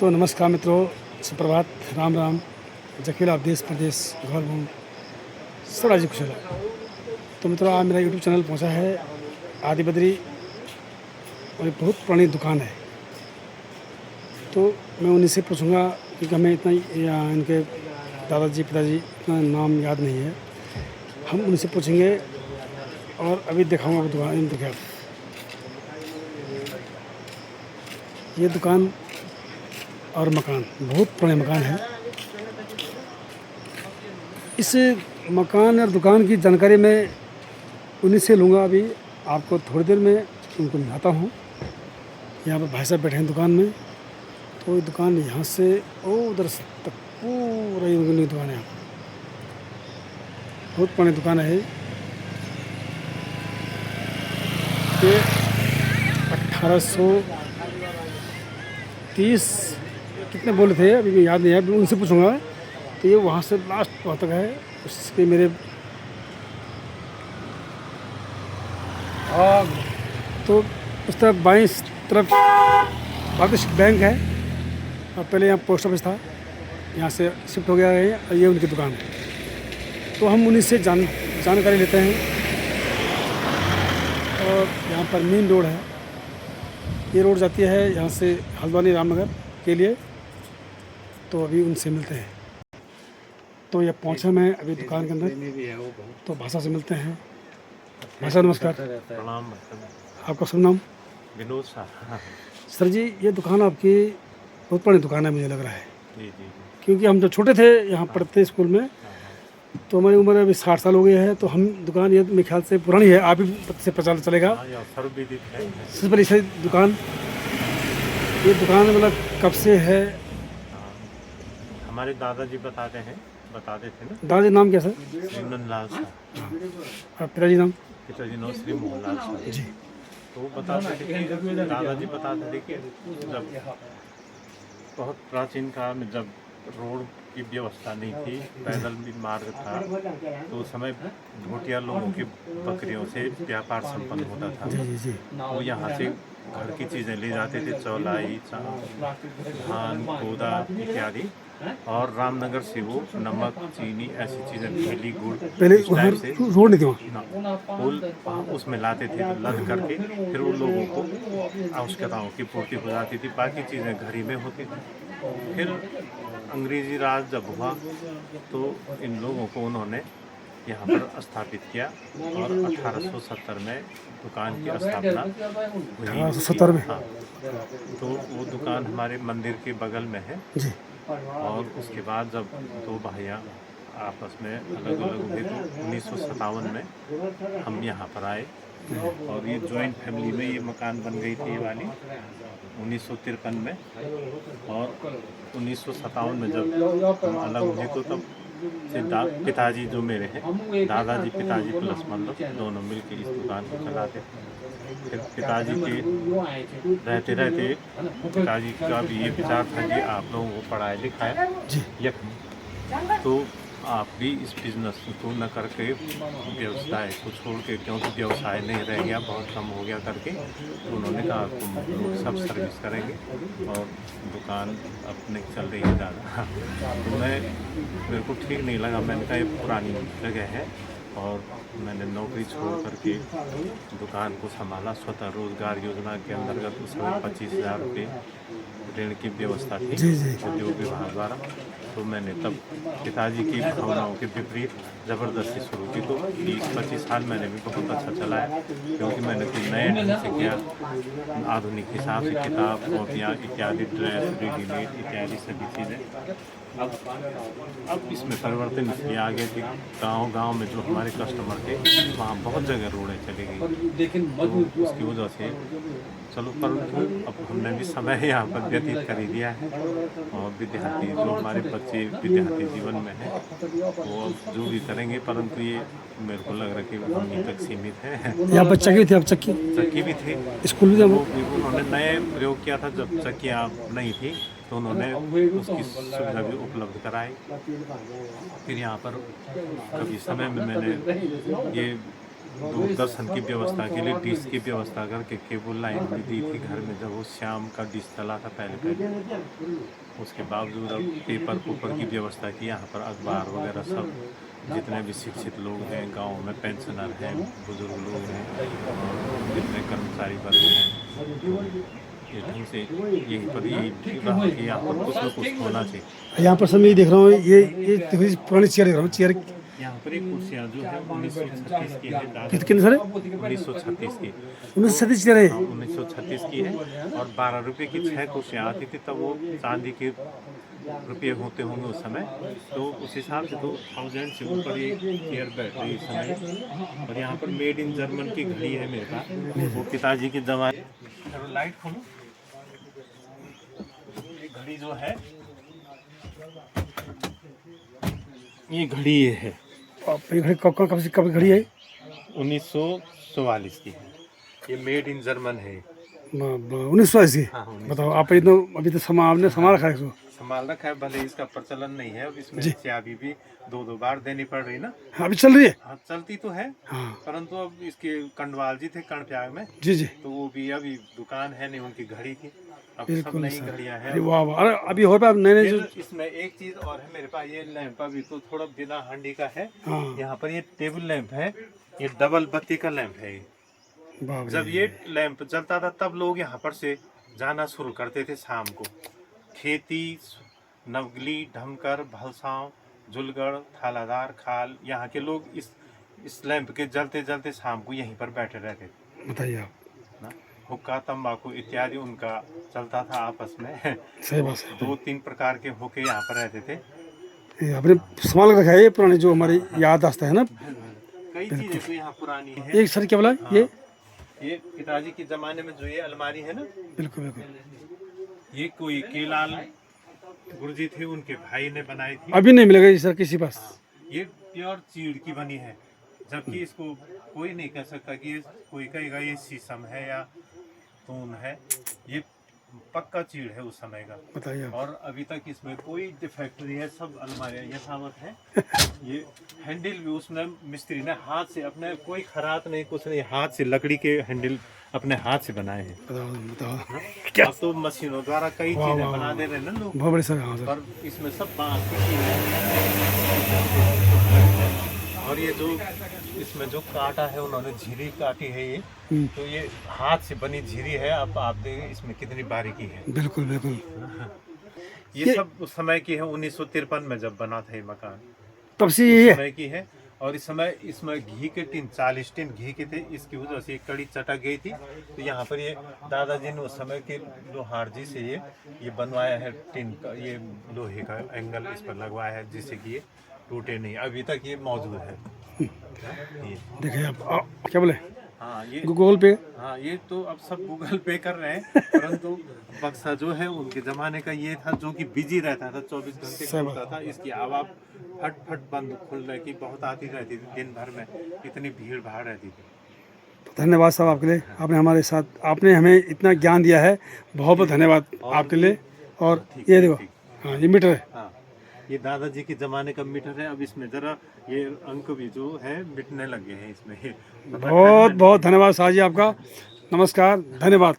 तो नमस्कार मित्रों, सुप्रभात, राम राम, जखीला देश प्रदेश घर भूम सब राज्य कुशल। तो मित्रों, आज मेरा यूट्यूब चैनल पहुंचा है आदि बद्री और एक बहुत पुरानी दुकान है। तो मैं उन्हीं से पूछूंगा क्योंकि हमें इतना इनके दादाजी पिताजी इतना नाम याद नहीं है। हम उनसे पूछेंगे और अभी दिखाऊंगा वो दुकान। देखिए आप, ये दुकान और मकान बहुत पुराने मकान है। इस मकान और दुकान की जानकारी मैं उन्हीं से लूँगा। अभी आपको थोड़ी देर में उनको मिलाता हूँ। यहाँ पर भाई साहब बैठे हैं दुकान में। तो ये दुकान यहाँ से उधर तक पूरा ही उनकी दुकान है। बहुत पुरानी दुकान है ये। 1830 कितने बोले थे अभी मैं याद नहीं है, अभी उनसे पूछूंगा। तो ये वहाँ से लास्ट वहाँ तक है। उसके मेरे तो उस तरफ बाईं तरफ भारतीय बैंक है और पहले यहाँ पोस्ट ऑफिस था, यहाँ से शिफ्ट हो गया है और ये उनकी दुकान है। तो हम उन्हीं से जानकारी लेते हैं। और यहाँ पर मेन रोड है, ये रोड जाती है यहाँ से हल्द्वानी रामनगर के लिए। तो अभी उनसे मिलते हैं। तो ये पहुँचा मैं अभी दुकान के अंदर, तो भाषा से मिलते हैं। भाषा नमस्कार। प्रणाम। आपका शुभ नाम? विनोद शाह। सर जी, ये दुकान आपकी बहुत पुरानी दुकान है मुझे लग रहा है। जी जी। क्योंकि हम जब छोटे थे यहाँ पढ़ते थे स्कूल में, तो हमारी उम्र अभी 60 साल हो गई है। तो हम दुकान ये मेरे ख्याल से पुरानी है, आप ही से पता चलेगा। सबसे पहले इसे दुकान, ये दुकान मतलब कब से है? हमारे दादाजी बताते थे ना। दादाजी नाम क्या सर? श्रीनंद लाल शाह। और पिताजी नाम? पिताजी नाम श्री मोहनलाल शाह जी। तो वो बताते थे कि दादाजी बताते थे कि जब बहुत प्राचीन काल में जब रोड की व्यवस्था नहीं थी, पैदल भी मार्ग था, तो उस समय भोटिया लोगों की बकरियों से व्यापार संपन्न होता था। जी जी जी। वो यहाँ से घर की चीज़ें ले जाते थे, चौलाई, धान, गोदा इत्यादि। और रामनगर से वो नमक, चीनी, ऐसी चीज़ें, भेली, गुड़, पहले इस टाइप से रोड नहीं थी वहाँ। उसमें लाते थे, लद करके फिर वो लोगों को आवश्यकताओं की पूर्ति हो जाती थी। बाकी चीज़ें घर ही में होती थी। फिर अंग्रेजी राज जब हुआ तो इन लोगों को उन्होंने यहाँ पर स्थापित किया और 1870 में दुकान की स्थापना हुई। 1870 में? हाँ। तो वो दुकान हमारे मंदिर के बगल में है। जी। और उसके बाद जब दो भाइयाँ आपस में अलग अलग हुए तो 1957 में हम यहाँ पर आए। और ये जॉइंट फैमिली में ये मकान बन गई थी ये वाली 1953 में। और 1957 में जब हम अलग हुए तो तब से पिताजी जो मेरे हैं, दादाजी पिताजी प्लस मतलब दोनों मिलकर इस दुकान को चलाते थे। फिर पिताजी के रहते रहते पिताजी का भी ये विचार था कि आप लोगों को पढ़ाया लिखाया यह तो आप भी इस बिज़नेस को न करके व्यवसाय को छोड़ के, क्योंकि व्यवसाय नहीं रह गया, बहुत कम हो गया करके, तो उन्होंने कहा तुम लोग सब सर्विस करेंगे और दुकान अपने चल रही है ज़्यादा। तो मेरे को ठीक नहीं लगा। मैंने कहा ये पुरानी जगह है और मैंने नौकरी छोड़ करके दुकान को संभाला। स्वतः रोजगार योजना के अंतर्गत उस समय 25,000 रुपये ऋण की व्यवस्था थी उद्योग विभाग द्वारा। तो मैंने तब पिताजी की भावनाओं के विपरीत ज़बरदस्ती शुरू की। तो 20-25 साल मैंने भी बहुत अच्छा चलाया, क्योंकि मैंने कुछ नए ढंग से किया, आधुनिक हिसाब से किताब, कॉपियाँ इत्यादि, ड्रेस, रेडीमेड इत्यादि सभी चीज़ें। अब इसमें परिवर्तन इसलिए आ गया कि गांव में जो हमारे कस्टमर थे वहाँ बहुत जगह रोडें चली गई। तो उसकी वजह से चलो, परंतु अब हमने भी समय यहाँ पर व्यतीत कर ही दिया है। और विद्यार्थी जो हमारे बच्चे विद्यार्थी जीवन में हैं वो अब जो भी करेंगे, परंतु ये मेरे को लग रहा है कि वहीं तक सीमित है। यहाँ पर चक्की थी, अब चक्की भी थी, स्कूल भी उन्होंने नए प्रयोग किया था। जब चक्कियाँ नहीं थी तो उन्होंने उसकी सुविधा भी उपलब्ध कराई। फिर यहाँ पर कभी समय में मैंने ये दूरदर्शन की व्यवस्था के लिए डिश की व्यवस्था करके केबल लाइन भी दी थी घर में, जब वो शाम का डिश चला था पहले। उसके बावजूद अब पेपर पेपर की व्यवस्था की, यहाँ पर अखबार वगैरह सब, जितने भी शिक्षित लोग हैं गांव में, पेंशनर हैं, बुजुर्ग लोग हैं, जितने कर्मचारी वर्ग हैं, ये ढंग से यहीं पर यही रहा कि यहाँ पर कुछ न कुछ होना चाहिए। यहाँ पर सर मैं ये देख रहा हूँ, ये देखो, ये पुरानी चेयर देख रहा हूँ, चेयर यहाँ पर एक कुर्सियाँ जो है 1936 की है, कितने सर? 1936 की, 1937 चेयर है। 1936 की है। और 12 रुपए की 6 कुर्सियाँ आती थी, तब वो चांदी के रुपये होते होंगे उस समय, तो उस हिसाब से 2000 से ऊपर ये चेयर बैठ रही इस समय। और यहाँ पर मेड इन जर्मन की घड़ी है मेरे पास, वो पिताजी की जमाने। लाइट खोलो, ये घड़ी जो है, ये घड़ी ये है, ये घड़ी कब से कब की घड़ी है? 1944 की है, ये मेड इन जर्मन है। 1980 की। हाँ, 1980। बताओ आप इतना अभी तो आपने संभाल रखा है इसको। संभाल रखा है, भले इसका प्रचलन नहीं है अब, इसमें चाबी भी दो बार देनी पड़ रही ना। हाँ, अभी चल रही है। हाँ, चलती तो है, हाँ परंतु अब इसके कंडवाल जी थे कर्णप्याग में, जी जी तो वो भी अभी दुकान है नहीं उनकी घड़ी की, अब सब बिल्कुल नई सर। घड़ियां हैं। अरे वाह वाह, अरे अभी हो पाए नए नए जो। फिर इसमें एक चीज और है मेरे पास, ये लैंप अभी तो थोड़ा बिना हंडी का है। हाँ यहाँ पर ये टेबल लैंप है, ये डबल बत्ती का लैंप है। वाह जब ये लैंप जलता था तब लोग यहाँ पर से जाना शुरू करते थे शाम को, खेती, नवगली, ढमकर, भलसाव, जुलगढ़, थालादार, खाल, यहाँ के लोग इस लैंप के जलते जलते शाम को यहीं पर बैठे रहते थे। बताइए आप। ना, हुक्का, तंबाकू इत्यादि उनका चलता था आपस में। सही बात है। 2-3 प्रकार के होके यहाँ पर रहते थे। ये आपने संभाल के रखा है, ये पुराने जो हमारी याददाश्त है ना। कई चीजें तो यहाँ पुरानी है। एक सर क्या बोला ये पिताजी के जमाने में जो ये अलमारी है ना, बिल्कुल बिल्कुल, ये कोई केलाल गुरुजी थे, उनके भाई ने बनाई थी। अभी नहीं मिलेगा ये सर किसी पास। ये प्योर चीड़ की बनी है, जबकि इसको कोई नहीं कह सकता कि कोई कहेगा ये शीशम है या तून है, ये पक्का चीड़ है उस समय का। बताइए आप। और अभी तक इसमें कोई डिफेक्ट नहीं है, सब अलमारियाँ यथावत है। ये हैंडल भी उसमें मिस्त्री ने हाथ से, अपने कोई खरात नहीं, कुछ नहीं, हाथ से लकड़ी के हैंडल अपने हाथ से बनाए हैं। बताओ बताओ क्या तो मशीनों द्वारा कई चीजें बना दे रहे हैं ना लोग, बहुत बड़े सर। हाँ सर। पर इसमें सब बांस की चीज है। और ये जो इसमें जो काटा है, उन्होंने झिरी काटी है ये, तो ये हाथ से बनी झिरी है। अब आप देखें इसमें कितनी बारीकी है। बिल्कुल बिल्कुल, ये सब उस समय की है, 1953 में जब बना था ये मकान, तब से यही है। समय की है। और इस समय इसमें घी के टिन 40 टिन घी के थे, इसकी वजह से कड़ी चटक गई थी। तो यहाँ पर ये दादाजी ने उस समय के लोहार जी से ये बनवाया है टिन का, ये लोहे का एंगल इस पर लगवाया है, जिससे कि ये टूटे नहीं। अभी तक ये मौजूद है। ये देखिए आप क्या बोले? हाँ, ये गूगल पे। हाँ, ये तो अब सब गूगल पे कर रहे हैं, परंतु बक्सा जो है उनके जमाने का ये था, जो कि बिजी रहता था, 24 घंटे खुलता था। इसकी आवाज़ फट फट बंद खुलने की बहुत आती रहती थी, दिन भर में इतनी भीड़ भाड़ रहती थी। धन्यवाद साहब आपके लिए, आपने हमारे साथ, आपने हमें इतना ज्ञान दिया है, बहुत बहुत धन्यवाद आपके लिए। और ये देखो, हाँ ये मीटर है। हाँ, ये दादाजी के ज़माने का मीटर है। अब इसमें ज़रा ये अंक भी जो है मिटने लगे हैं इसमें। बहुत बहुत धन्यवाद शाह जी आपका। नमस्कार, धन्यवाद।